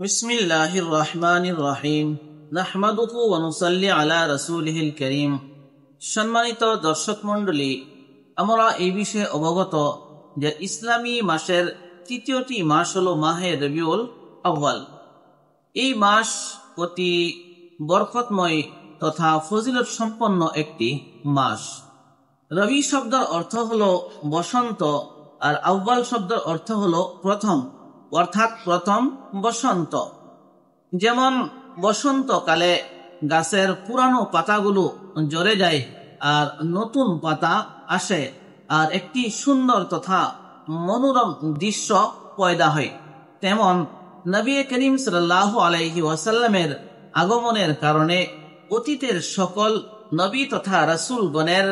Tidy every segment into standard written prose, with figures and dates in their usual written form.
বিসমিল্লাহির রহমানির রহিম। নাহমাদুহু ওয়া নুসাল্লি আলা রাসূলিহিল কারীম। সম্মানিত দর্শক মণ্ডলী, আমরা এই বিষয়ে অবগত যে ইসলামী মাসের তৃতীয়টি মাস হল মাহে রবিউল আউয়াল। এই মাস অতি বরকতময় তথা ফজিলত সম্পন্ন একটি মাস। রবি শব্দের অর্থ হল বসন্ত, আর আউয়াল শব্দের অর্থ হল প্রথম, অর্থাৎ প্রথম বসন্ত। যেমন বসন্তকালে গাছের পুরানো পাতাগুলো ঝরে যায় আর নতুন পাতা আসে, আর একটি সুন্দর তথা মনোরম দৃশ্য পয়দা হয়, তেমন নবী করিম সাল্লাল্লাহু আলাইহি ওয়াসাল্লামের আগমনের কারণে অতীতের সকল নবী তথা রাসূলগণের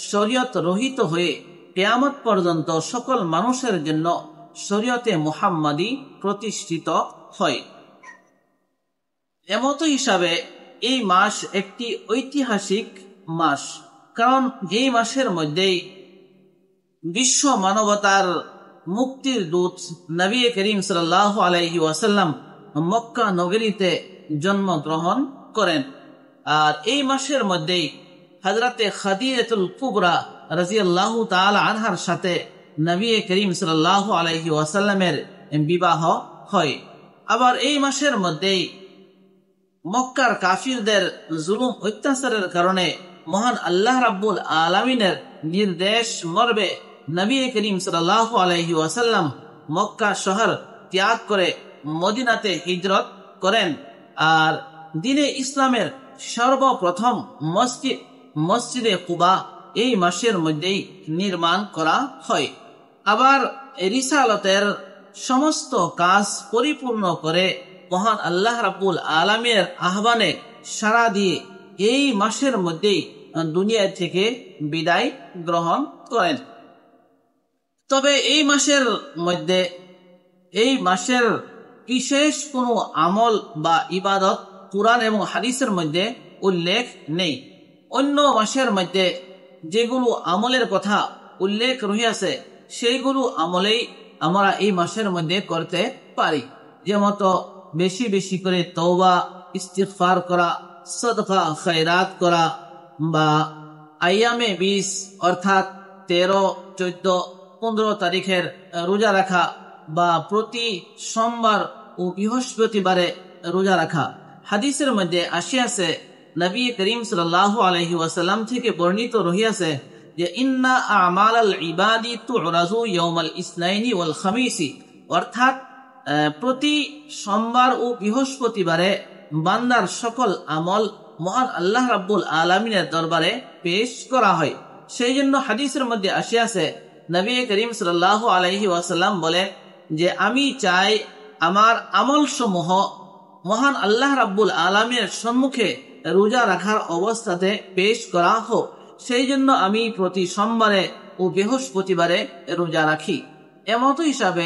শরীয়ত রহিত হয়ে কিয়ামত পর্যন্ত সকল মানুষের জন্য শরীয়তে মুহাম্মাদী প্রতিষ্ঠিত হয়। এমত হিসাবে এই মাস একটি ঐতিহাসিক মাস, কারণ এই মাসের মধ্যেই বিশ্ব মানবতার মুক্তির দূত নবী করিম সাল্লাল্লাহু আলাইহি ওয়াসাল্লাম মক্কা নগরীতে জন্মগ্রহণ করেন। আর এই মাসের মধ্যেই হযরতে খাদিজাতুল কুবরা রাদিয়াল্লাহু তাআলা আনহার সাথে নবী করিম সাল্লাল্লাহু আলাইহি ওয়াসাল্লামের বিবাহ হয়। আবার এই মাসের মধ্যেই মক্কার কাফিরদের জুলুম অত্যাচারের কারণে মহান আল্লাহ রাব্বুল আলামিনের নির্দেশ মর্মে নবী করিম সাল্লাল্লাহু আলাইহি ওয়াসাল্লাম মক্কা শহর ত্যাগ করে মদিনাতে হিজরত করেন। আর দ্বীনে ইসলামের সর্বপ্রথম মসজিদে কুবা এই মাসের মধ্যেই নির্মাণ করা হয়। আবার রিসালতের সমস্ত কাজ পরিপূর্ণ করে মহান আল্লাহ রাব্বুল আলামিনের আহ্বানে সাড়া দিয়ে এই মাসের মধ্যেই দুনিয়া থেকে বিদায় গ্রহণ করেন। তবে এই মাসের মধ্যে এই মাসের বিশেষ কোনো আমল বা ইবাদত কুরআন এবং হাদিসের মধ্যে উল্লেখ নেই। অন্য মাসের মধ্যে যেগুলো আমলের কথা উল্লেখ রহিয়াছে সেইগুলো আমলেই আমরা এই মাসের মধ্যে করতে পারি, যেমন বেশি বেশি করে তওবা ইস্তিগফার করা, সাদকা খায়রাত করা, বা আইয়ামে 20 অর্থাৎ 13, 14, 15 তারিখের রোজা রাখা, বা প্রতি সোমবার ও বৃহস্পতিবারে রোজা রাখা। হাদিসের মধ্যে আসিয়াছে, নবী করিম সাল্লাল্লাহু আলাইহি ওয়াসাল্লাম থেকে বর্ণিত রহিয়াছে যে ইন্না আমালাল ইবাদি তুরাজু ইয়াউমাল ইসনাইনি ওয়াল খামিসি, অর্থাৎ প্রতি সোমবার ও বৃহস্পতিবারে বান্দার সকল আমল মহান আল্লাহ রাব্বুল আলামিনের দরবারে পেশ করা হয়। সেই জন্য হাদিসের মধ্যে আসিয়াছে, নবী করিম সাল্লাল্লাহু আলাইহি ওয়াসাল্লাম বলে যে আমি চাই আমার আমল সমূহ মহান আল্লাহ রাব্বুল আলামিনের সম্মুখে রোজা রাখার অবস্থাতে পেশ করা হোক। সেই জন্য আমি প্রতি সোমবারে ও বৃহস্পতিবারে রোজা রাখি। এমত হিসাবে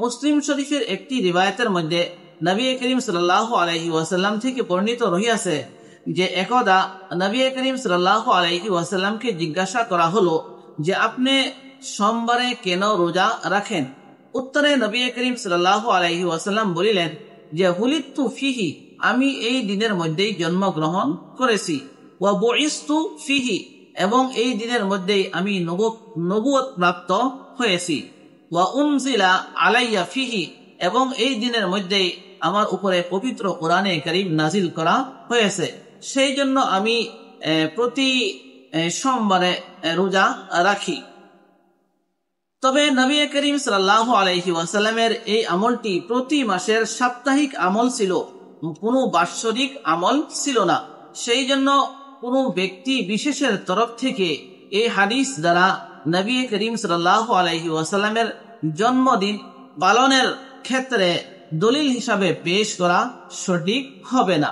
মুসলিম শরীফের একটি রিওয়ায়াতের মধ্যে নবী করিম সাল্লাল্লাহু আলাইহি ওয়াসাল্লাম থেকে বর্ণিত রহিয়াছে যে একদা নবী করিম সাল্লাল্লাহু আলাইহি ওয়াসাল্লামকে জিজ্ঞাসা করা হলো যে আপনি সোমবারে কেন রোজা রাখেন? উত্তরে নবী করিম সাল্লাল্লাহু আলাইহি ওয়াসাল্লাম বলিলেন যে হুলিতু ফিহি, আমি এই দিনের মধ্যেই জন্মগ্রহণ করেছি, ওয়া বুইসতু ফিহি, এবং এই দিনের মধ্যেই আমি নবুয়ত প্রাপ্ত হয়েছি, ওয়া উনজিলা আলাইয়া ফিহি, এবং এই দিনের মধ্যেই আমার উপরে পবিত্র কোরআনে কারীম নাজিল করা হয়েছে। সেই জন্য আমি প্রতি সোমবারে রোজা রাখি। তবে নবী করিম সাল্লাল্লাহু আলাইহি ওয়াসাল্লামের এই আমলটি প্রতি মাসের সাপ্তাহিক আমল ছিল, কোনো বাৎসরিক আমল ছিল না। সেই জন্য কোনো ব্যক্তি বিশেষের তরফ থেকে এই হাদিস দ্বারা নবী করিম সাল্লাল্লাহু আলাইহি ওয়াসাল্লামের জন্মদিন পালনের ক্ষেত্রে দলিল হিসাবে পেশ করা সঠিক হবে না।